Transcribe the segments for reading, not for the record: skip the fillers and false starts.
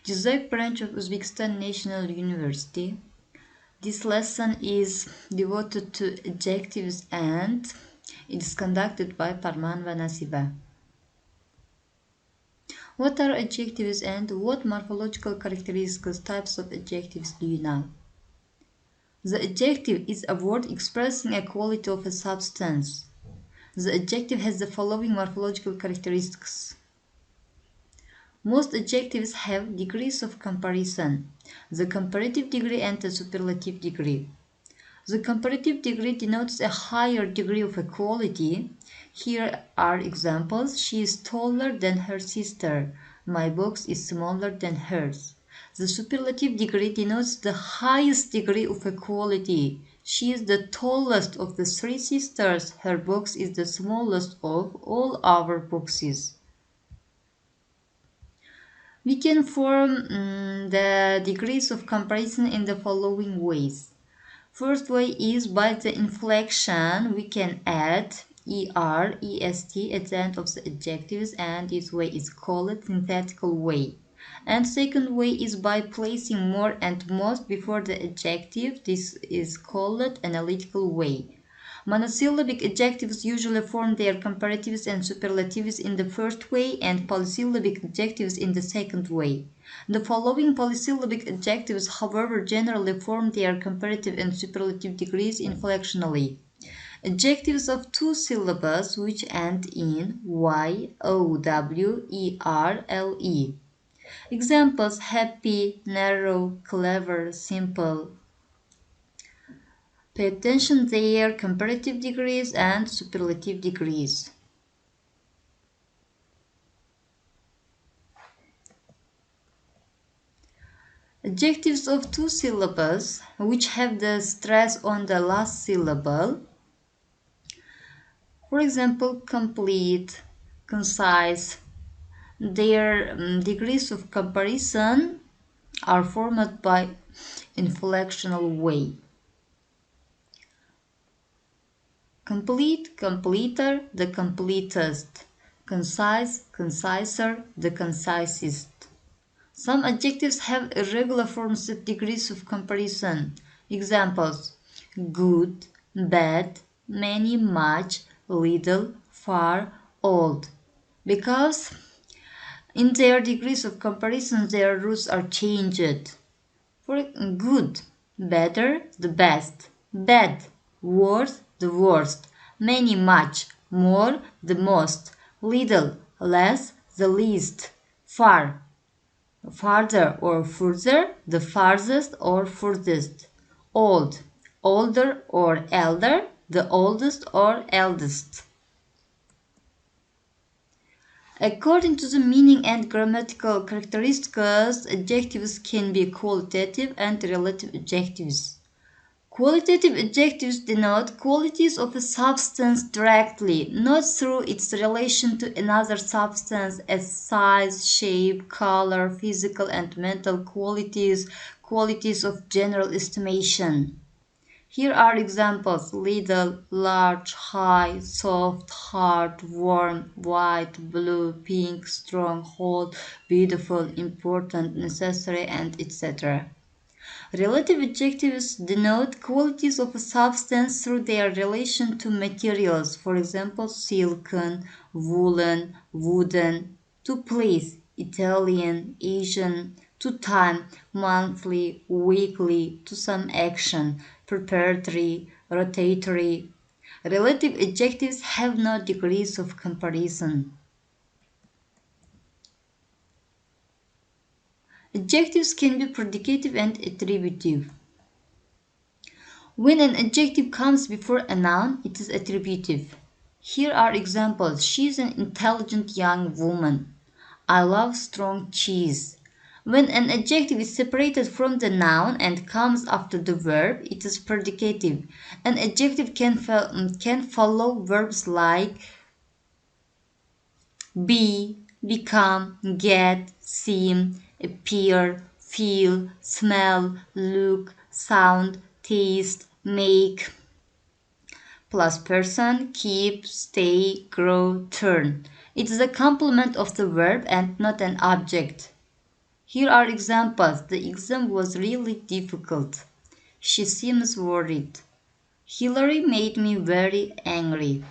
Jizzax branch of Uzbekistan National University. This lesson is devoted to adjectives and it is conducted by Parmonova Nasiba. What are adjectives and what morphological characteristics types of adjectives do you know? The adjective is a word expressing a quality of a substance. The adjective has the following morphological characteristics. Most adjectives have degrees of comparison, the comparative degree and the superlative degree. The comparative degree denotes a higher degree of equality. Here are examples. She is taller than her sister. My box is smaller than hers. The superlative degree denotes the highest degree of equality. She is the tallest of the three sisters. Her box is the smallest of all our boxes. We can form the degrees of comparison in the following ways. First way is by the inflection. We can add er, est at the end of the adjectives, and this way is called synthetical way. And second way is by placing more and most before the adjective. This is called analytical way. Monosyllabic adjectives usually form their comparatives and superlatives in the first way and polysyllabic adjectives in the second way. The following polysyllabic adjectives, however, generally form their comparative and superlative degrees inflectionally. Adjectives of two syllables which end in y, o, w, e, r, l, e. Examples: happy, narrow, clever, simple. Pay attention their comparative degrees and superlative degrees. Adjectives of two syllables which have the stress on the last syllable. For example, complete, concise. Their degrees of comparison are formed by inflectional way. Complete, completer, the completest. Concise, conciser, the concisest. Some adjectives have irregular forms of degrees of comparison. Examples: good, bad, many, much, little, far, old. Because in their degrees of comparison their roots are changed. For good, better, the best. Bad, worse, the worst. Many, much, more, the most. Little, less, the least. Far, farther or further, the farthest or furthest. Old, older or elder, the oldest or eldest. According to the meaning and grammatical characteristics, adjectives can be qualitative and relative adjectives. Qualitative adjectives denote qualities of a substance directly, not through its relation to another substance as size, shape, color, physical and mental qualities, qualities of general estimation. Here are examples: little, large, high, soft, hard, warm, white, blue, pink, strong, hot, beautiful, important, necessary, and etc. Relative adjectives denote qualities of a substance through their relation to materials, for example, silken, woolen, wooden, to place, Italian, Asian, to time, monthly, weekly, to some action, preparatory, rotatory. Relative adjectives have no degrees of comparison. Adjectives can be predicative and attributive. When an adjective comes before a noun, it is attributive. Here are examples: she is an intelligent young woman. I love strong cheese. When an adjective is separated from the noun and comes after the verb, it is predicative. An adjective can follow verbs like be, become, get, seem, appear, feel, smell, look, sound, taste, make, plus person, keep, stay, grow, turn. It is a complement of the verb and not an object. Here are examples. The exam was really difficult. She seems worried. Hillary made me very angry.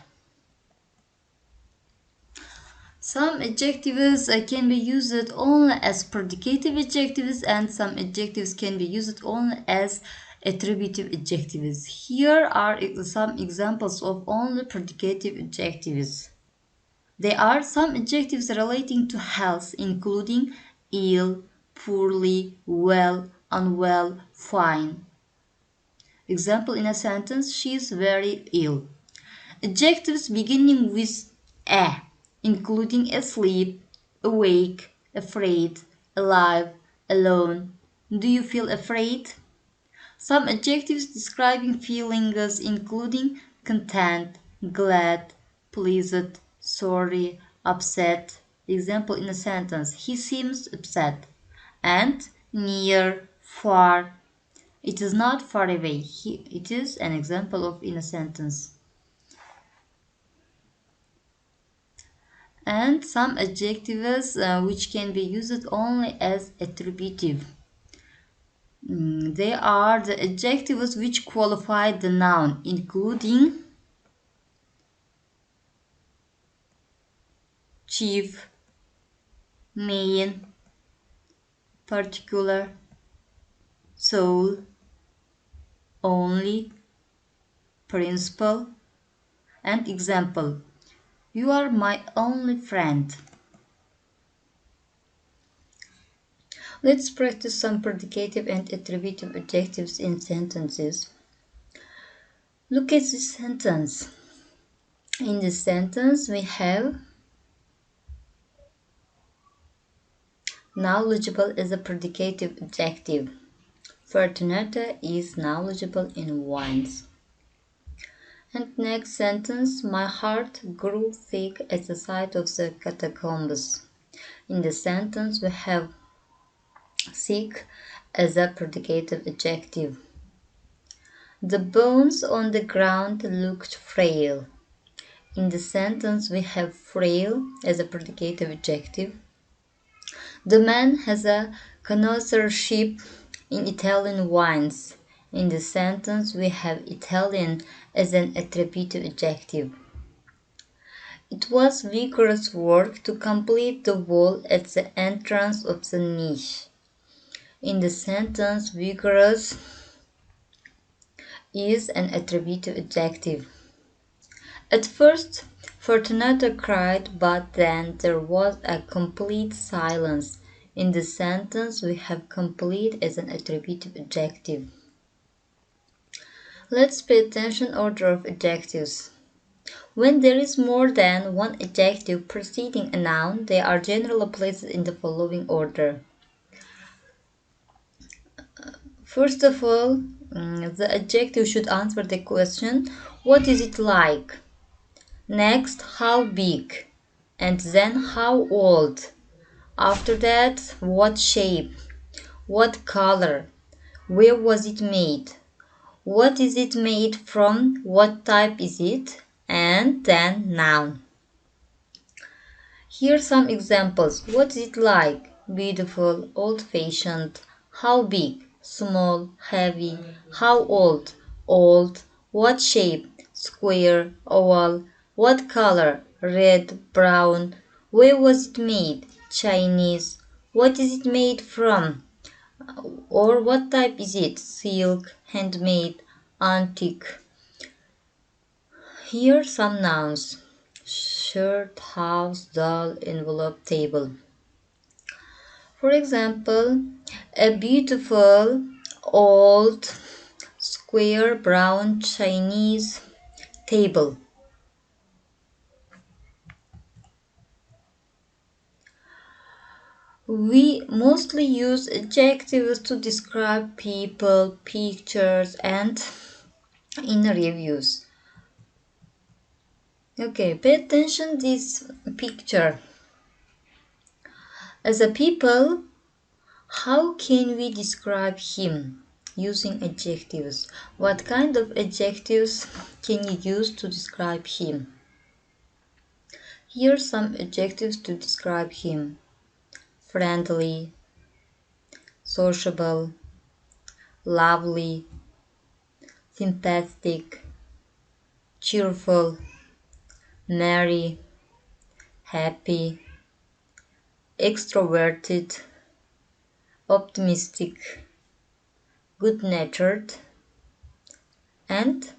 Some adjectives can be used only as predicative adjectives, and some adjectives can be used only as attributive adjectives. Here are some examples of only predicative adjectives. There are some adjectives relating to health, including ill, poorly, well, unwell, fine. Example in a sentence: she is very ill. Adjectives beginning with a, including asleep, awake, afraid, alive, alone. Do you feel afraid? Some adjectives describing feelings, including content, glad, pleased, sorry, upset. Example in a sentence: he seems upset. And near, far. It is not far away. It is an example of in a sentence. And some adjectives which can be used only as attributive. They are the adjectives which qualify the noun, including chief, main, particular, sole, only, principal, and example: you are my only friend. Let's practice some predicative and attributive adjectives in sentences. Look at this sentence. In this sentence, we have knowledgeable is a predicative adjective. Fortunata is knowledgeable in wines. And next sentence: my heart grew thick at the sight of the catacombs. In the sentence, we have thick as a predicative adjective. The bones on the ground looked frail. In the sentence, we have frail as a predicative adjective. The man has a connoisseurship in Italian wines. In the sentence, we have Italian as an attributive adjective. It was vigorous work to complete the wall at the entrance of the niche. In the sentence, vigorous is an attributive adjective. At first, Fortunata cried, but then there was a complete silence. In the sentence, we have complete as an attributive adjective. Let's pay attention order of adjectives. When there is more than one adjective preceding a noun, they are generally placed in the following order. First of all, the adjective should answer the question, what is it like? Next, how big? And then how old? After that, what shape? What color? Where was it made? What is it made from? What type is it? And then noun. Here are some examples. What is it like? Beautiful, old-fashioned. How big? Small, heavy. How old? Old. What shape? Square, oval. What color? Red, brown. Where was it made? Chinese. What is it made from? Or what type is it? Silk, handmade, antique. Here are some nouns. Shirt, house, doll, envelope, table. For example, a beautiful, old, square, brown, Chinese table. We mostly use adjectives to describe people, pictures, and in reviews. Okay, pay attention this picture. As a people, how can we describe him? Using adjectives. What kind of adjectives can you use to describe him? Here are some adjectives to describe him. Friendly, sociable, lovely, sympathetic, cheerful, merry, happy, extroverted, optimistic, good-natured, and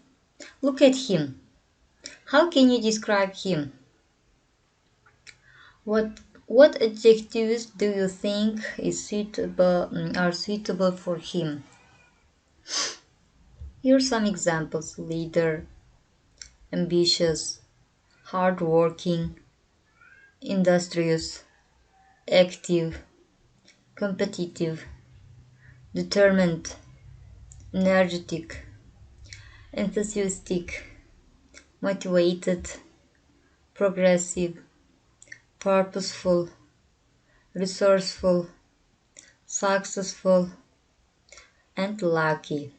look at him. How can you describe him? What adjectives do you think are suitable for him? Here are some examples: leader, ambitious, hardworking, industrious, active, competitive, determined, energetic, enthusiastic, motivated, progressive, purposeful, resourceful, successful, and lucky,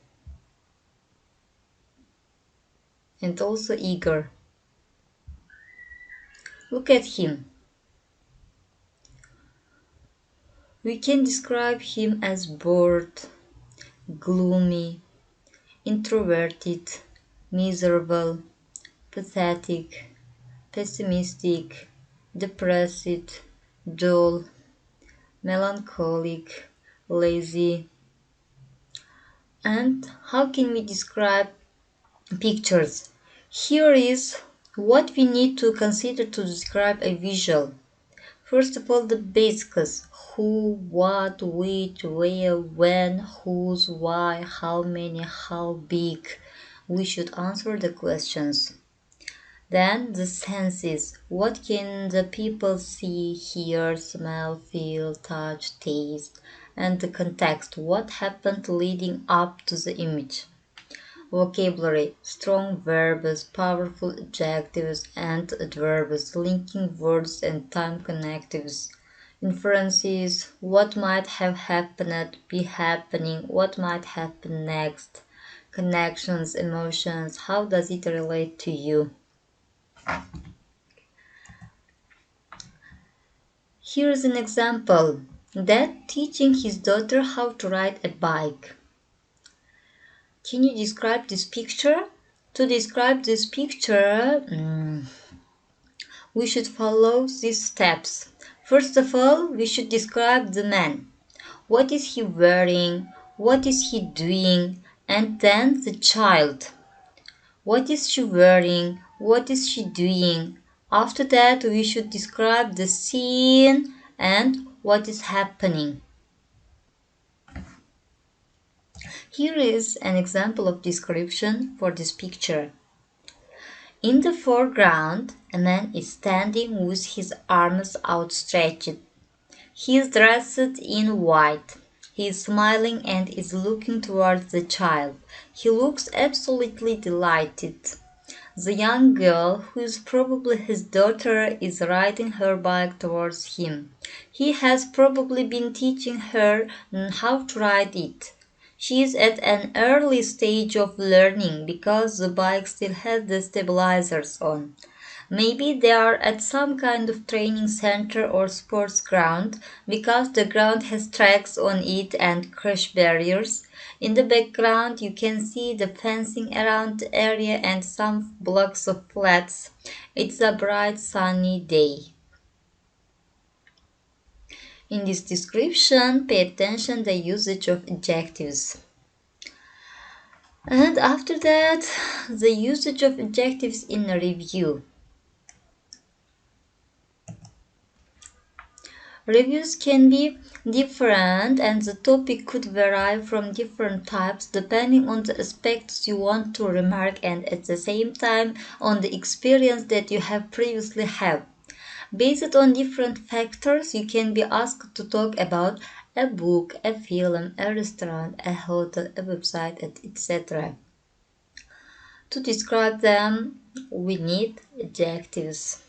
and also eager. Look at him. We can describe him as bored, gloomy, introverted, miserable, pathetic, pessimistic, depressed, dull, melancholic, lazy. And how can we describe pictures? Here is what we need to consider to describe a visual. First of all, the basics: who, what, which, where, when, whose, why, how many, how big. We should answer the questions. Then the senses: what can the people see, hear, smell, feel, touch, taste? And the context: what happened leading up to the image? Vocabulary: strong verbs, powerful adjectives and adverbs, linking words and time connectives. Inferences: what might have happened, be happening, what might happen next. Connections: emotions, how does it relate to you? Here is an example: Dad teaching his daughter how to ride a bike. Can you describe this picture? To describe this picture, we should follow these steps. First of all, we should describe the man. What is he wearing? What is he doing? And then the child. What is she wearing? What is she doing? After that, we should describe the scene and what is happening. Here is an example of description for this picture. In the foreground, a man is standing with his arms outstretched. He is dressed in white. He is smiling and is looking towards the child. He looks absolutely delighted. The young girl, who is probably his daughter, is riding her bike towards him. He has probably been teaching her how to ride it. She is at an early stage of learning because the bike still has the stabilizers on. Maybe they are at some kind of training center or sports ground because the ground has tracks on it and crash barriers. In the background, you can see the fencing around the area and some blocks of flats. It's a bright sunny day. In this description, pay attention to the usage of adjectives. And after that, the usage of adjectives in a review. Reviews can be different and the topic could vary from different types depending on the aspects you want to remark and at the same time on the experience that you have previously had. Based on different factors, you can be asked to talk about a book, a film, a restaurant, a hotel, a website, etc. To describe them, we need adjectives.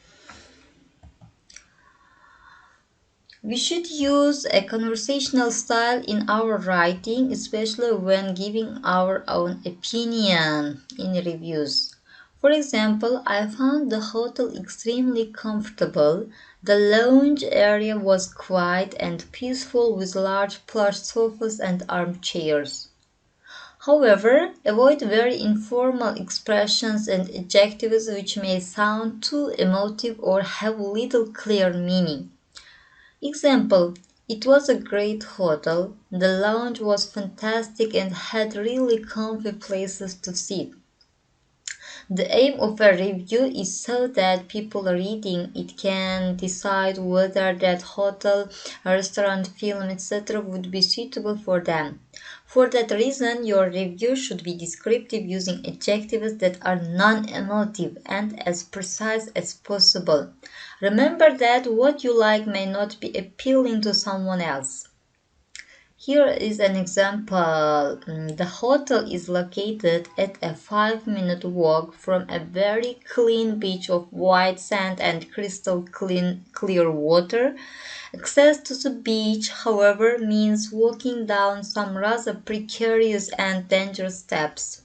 We should use a conversational style in our writing, especially when giving our own opinion in reviews. For example, I found the hotel extremely comfortable. The lounge area was quiet and peaceful with large plush sofas and armchairs. However, avoid very informal expressions and adjectives which may sound too emotive or have little clear meaning. Example: it was a great hotel, the lounge was fantastic and had really comfy places to sit. The aim of a review is so that people reading it can decide whether that hotel, restaurant, film, etc. would be suitable for them. For that reason, your review should be descriptive using adjectives that are non-emotive and as precise as possible. Remember that what you like may not be appealing to someone else. Here is an example. The hotel is located at a 5-minute walk from a very clean beach of white sand and crystal clear water. Access to the beach, however, means walking down some rather precarious and dangerous steps.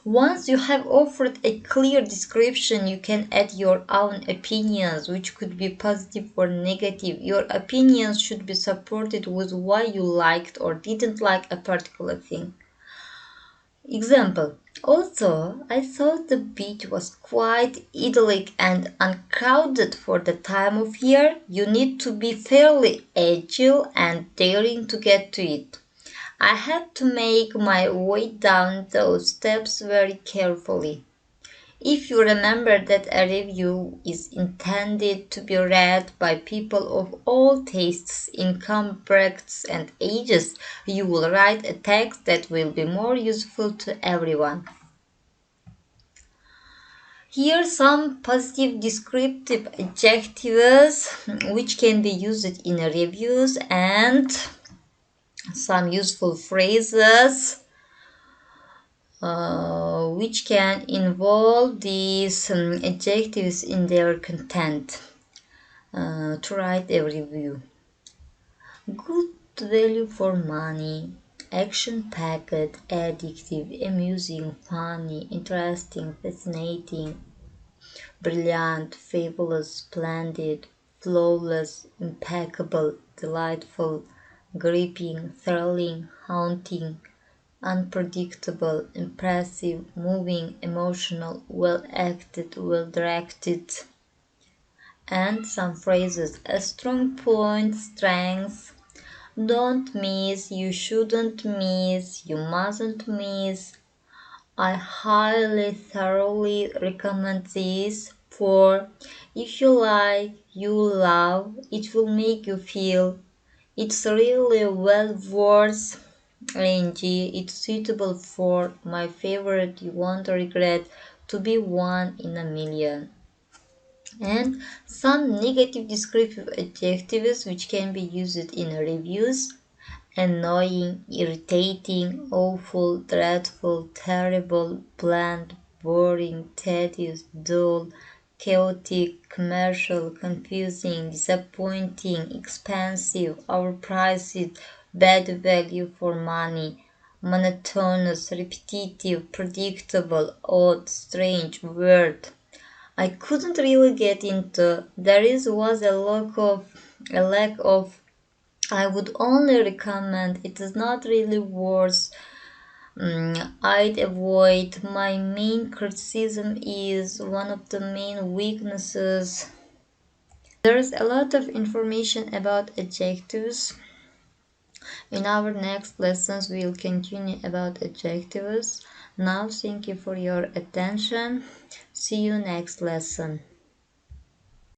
Once you have offered a clear description, you can add your own opinions, which could be positive or negative. Your opinions should be supported with why you liked or didn't like a particular thing. Example: also, I thought the beach was quite idyllic and uncrowded for the time of year. You need to be fairly agile and daring to get to it. I had to make my way down those steps very carefully. If you remember that a review is intended to be read by people of all tastes, income brackets, and ages, you will write a text that will be more useful to everyone. Here are some positive descriptive adjectives which can be used in reviews and some useful phrases which can involve these adjectives in their content to write a review. Good value for money, action-packed, addictive, amusing, funny, interesting, fascinating, brilliant, fabulous, splendid, flawless, impeccable, delightful, gripping, thrilling, haunting, unpredictable, impressive, moving, emotional, well acted, well directed. And some phrases: a strong point, strength, don't miss, you shouldn't miss, you mustn't miss, I highly, thoroughly recommend this, for if you like, you love, it will make you feel, it's really well worth ing, it's suitable for, my favorite, you won't regret, to be one in a million. And some negative descriptive adjectives which can be used in reviews: annoying, irritating, awful, dreadful, terrible, bland, boring, tedious, dull, chaotic, commercial, confusing, disappointing, expensive, overpriced, bad value for money, monotonous, repetitive, predictable, odd, strange, weird. I couldn't really get into. Was a lack of. I would only recommend. It is not really worth. I'd avoid. My main criticism is one of the main weaknesses. There's a lot of information about adjectives. In our next lessons, we'll continue about adjectives. Now, thank you for your attention. See you next lesson.